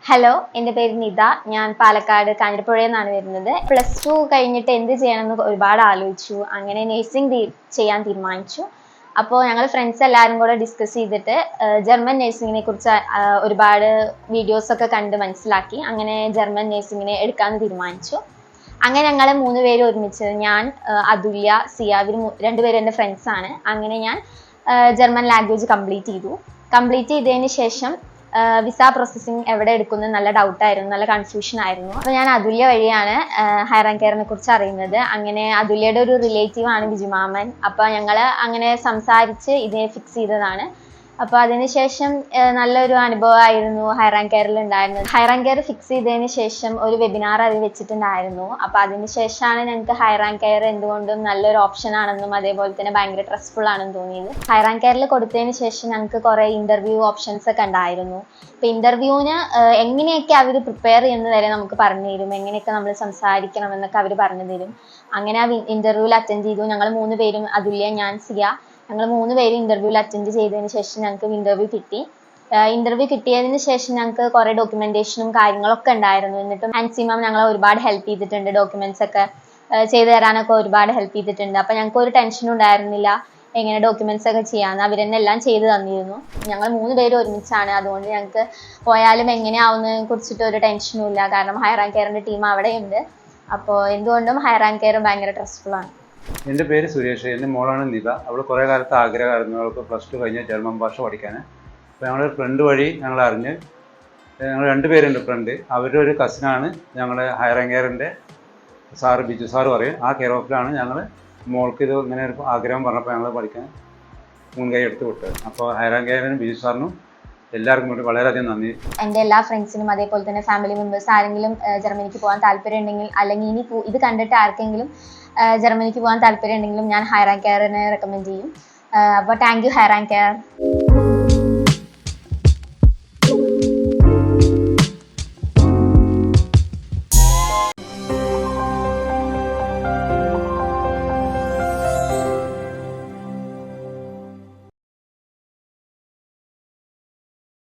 Hello, എൻ്റെ പേര് നിത. ഞാൻ പാലക്കാട് കാഞ്ഞിരപ്പുഴയിൽ നിന്നാണ് വരുന്നത്. +2 കഴിഞ്ഞിട്ട് എന്ത് ചെയ്യണമെന്ന് ഒരുപാട് ആലോചിച്ചു. അങ്ങനെ നഴ്സിംഗ് ചെയ്യാൻ തീരുമാനിച്ചു. അപ്പോൾ ഞങ്ങൾ ഫ്രണ്ട്സ് എല്ലാവരും കൂടെ ഡിസ്കസ് ചെയ്തിട്ട് ജർമ്മൻ നഴ്സിങ്ങിനെ കുറിച്ച് ഒരുപാട് വീഡിയോസൊക്കെ കണ്ട് മനസ്സിലാക്കി. അങ്ങനെ ജർമ്മൻ നഴ്സിങ്ങിനെ എടുക്കാമെന്ന് തീരുമാനിച്ചു. അങ്ങനെ ഞങ്ങൾ 3 പേര് ഒരുമിച്ച്, ഞാൻ, അതുല്യ, സിയ, ഇവർ 2 പേരും എൻ്റെ ഫ്രണ്ട്സാണ്. അങ്ങനെ ഞാൻ ജർമ്മൻ ലാംഗ്വേജ് കംപ്ലീറ്റ് ചെയ്തതിന് ശേഷം വിസ പ്രോസസ്സിങ് എവിടെ എടുക്കുന്നത് നല്ല ഡൗട്ടായിരുന്നു, നല്ല കൺഫ്യൂഷൻ ആയിരുന്നു. അപ്പോൾ ഞാൻ അതുല്യ വഴിയാണ് ഹയർ ആൻഡ് കെയറിനെ കുറിച്ച് അറിയുന്നത്. അങ്ങനെ അതുല്യയുടെ ഒരു റിലേറ്റീവ് ആണ് ബിജുമാമൻ. അപ്പോൾ ഞങ്ങൾ അങ്ങനെ സംസാരിച്ച് ഇതിനെ ഫിക്സ് ചെയ്തതാണ്. അപ്പോൾ അതിനുശേഷം നല്ലൊരു അനുഭവമായിരുന്നു ഹയർ ആൻഡ് കെയറിൽ ഉണ്ടായിരുന്നത്. ഹയർ ആൻഡ് കെയർ ഫിക്സ് ചെയ്തതിന് ശേഷം ഒരു വെബിനാർ അത് വെച്ചിട്ടുണ്ടായിരുന്നു. അപ്പോൾ അതിനുശേഷമാണ് ഞങ്ങൾക്ക് ഹയർ ആൻഡ് കെയർ എന്തുകൊണ്ടും നല്ലൊരു ഓപ്ഷൻ ആണെന്നും അതേപോലെ തന്നെ ഭയങ്കര സ്ട്രെസ്ഫുൾ ആണെന്ന് തോന്നിയത്. ഹയർ ആൻഡ് കെയറിൽ കൊടുത്തതിന് ശേഷം ഞങ്ങൾക്ക് കുറേ ഇൻ്റർവ്യൂ ഓപ്ഷൻസ് ഒക്കെ ഉണ്ടായിരുന്നു. അപ്പോൾ ഇൻ്റർവ്യൂവിന് എങ്ങനെയൊക്കെ അവർ പ്രിപ്പയർ ചെയ്യുന്നത് വരെ നമുക്ക് പറഞ്ഞു തരും, എങ്ങനെയൊക്കെ നമ്മൾ സംസാരിക്കണം എന്നൊക്കെ അവർ പറഞ്ഞു തരും. അങ്ങനെ ആ ഇൻ്റർവ്യൂവിൽ അറ്റൻഡ് ചെയ്തു. ഞങ്ങൾ 3 പേരും, അതുല്യ, ഞാൻ, സിയ, ഞങ്ങൾ 3 പേര് ഇൻ്റർവ്യൂവിൽ അറ്റൻഡ് ചെയ്തതിന് ശേഷം ഞങ്ങൾക്ക് ഇൻ്റർവ്യൂ കിട്ടി. ഇൻ്റർവ്യൂ കിട്ടിയതിന് ശേഷം ഞങ്ങൾക്ക് കുറേ ഡോക്യുമെൻറ്റേഷനും കാര്യങ്ങളൊക്കെ ഉണ്ടായിരുന്നു. എന്നിട്ടും ആൻസി മാം ഞങ്ങളെ ഒരുപാട് ഹെൽപ്പ് ചെയ്തിട്ടുണ്ട്. ഡോക്യുമെൻറ്റ്സ് ഒക്കെ ചെയ്തു തരാനൊക്കെ ഒരുപാട് ഹെൽപ്പ് ചെയ്തിട്ടുണ്ട്. അപ്പോൾ ഞങ്ങൾക്ക് ഒരു ടെൻഷനും ഉണ്ടായിരുന്നില്ല എങ്ങനെ ഡോക്യുമെൻറ്റ്സ് ഒക്കെ ചെയ്യാമെന്ന്. അവർ തന്നെ എല്ലാം ചെയ്തു തന്നിരുന്നു. ഞങ്ങൾ 3 പേര് ഒരുമിച്ചാണ്. അതുകൊണ്ട് ഞങ്ങൾക്ക് പോയാലും എങ്ങനെയാവുന്നതിനെ കുറിച്ചിട്ട് ഒരു ടെൻഷനും ഇല്ല. കാരണം ഹയർ ആൻഡ് കെയറിൻ്റെ ടീം അവിടെയുണ്ട്. അപ്പോൾ എന്തുകൊണ്ടും ഹയർ ആൻഡ് കെയർ ഭയങ്കര സ്ട്രെസ്ഫുള്ളാണ്. എൻ്റെ പേര് സുരേഷ്. എൻ്റെ മോളാണ് നിത. അവൾ കുറേ കാലത്ത് ആഗ്രഹമായിരുന്നു അവൾക്ക് +2 കഴിഞ്ഞ് ജർമ്മൻ ഭാഷ പഠിക്കാൻ. അപ്പോൾ ഞങ്ങൾ ഫ്രണ്ട് വഴി ഞങ്ങൾ അറിഞ്ഞ്, ഞങ്ങൾ 2 പേരുണ്ട് ഫ്രണ്ട്. അവരുടെ ഒരു കസിനാണ് ഞങ്ങൾ ഹയർ ആൻഡ് കെയറിൻ്റെ സാറ്, ബിജു സാറ് പറയും. ആ കെയർ ഓഫിലാണ് ഞങ്ങൾ മോൾക്ക് ഇത് ഇങ്ങനെ ഒരു ആഗ്രഹം പറഞ്ഞപ്പോൾ ഞങ്ങൾ പഠിക്കാൻ മുൻകൈ എടുത്ത് വിട്ടത്. അപ്പോൾ ഹയർ ആൻഡ് കെയറിനും ബിജു സാറിനും എല്ലാവർക്കും വേണ്ടി വളരെയധികം നന്ദി. എൻ്റെ എല്ലാ ഫ്രണ്ട്സിനും അതേപോലെ തന്നെ ഫാമിലി മെമ്പേഴ്സ് ആരെങ്കിലും ജർമ്മനിക്ക് പോകാൻ താല്പര്യം ഉണ്ടെങ്കിൽ, അല്ലെങ്കിൽ ഇനി ഇത് കണ്ടിട്ട് ആർക്കെങ്കിലും ജർമ്മനിക്ക് പോകാൻ താല്പര്യം ഉണ്ടെങ്കിലും ഞാൻ ഹയർ ആൻഡ് കെയറിനെ റെക്കമെൻഡ് ചെയ്യും. അപ്പോൾ thank you higher and care.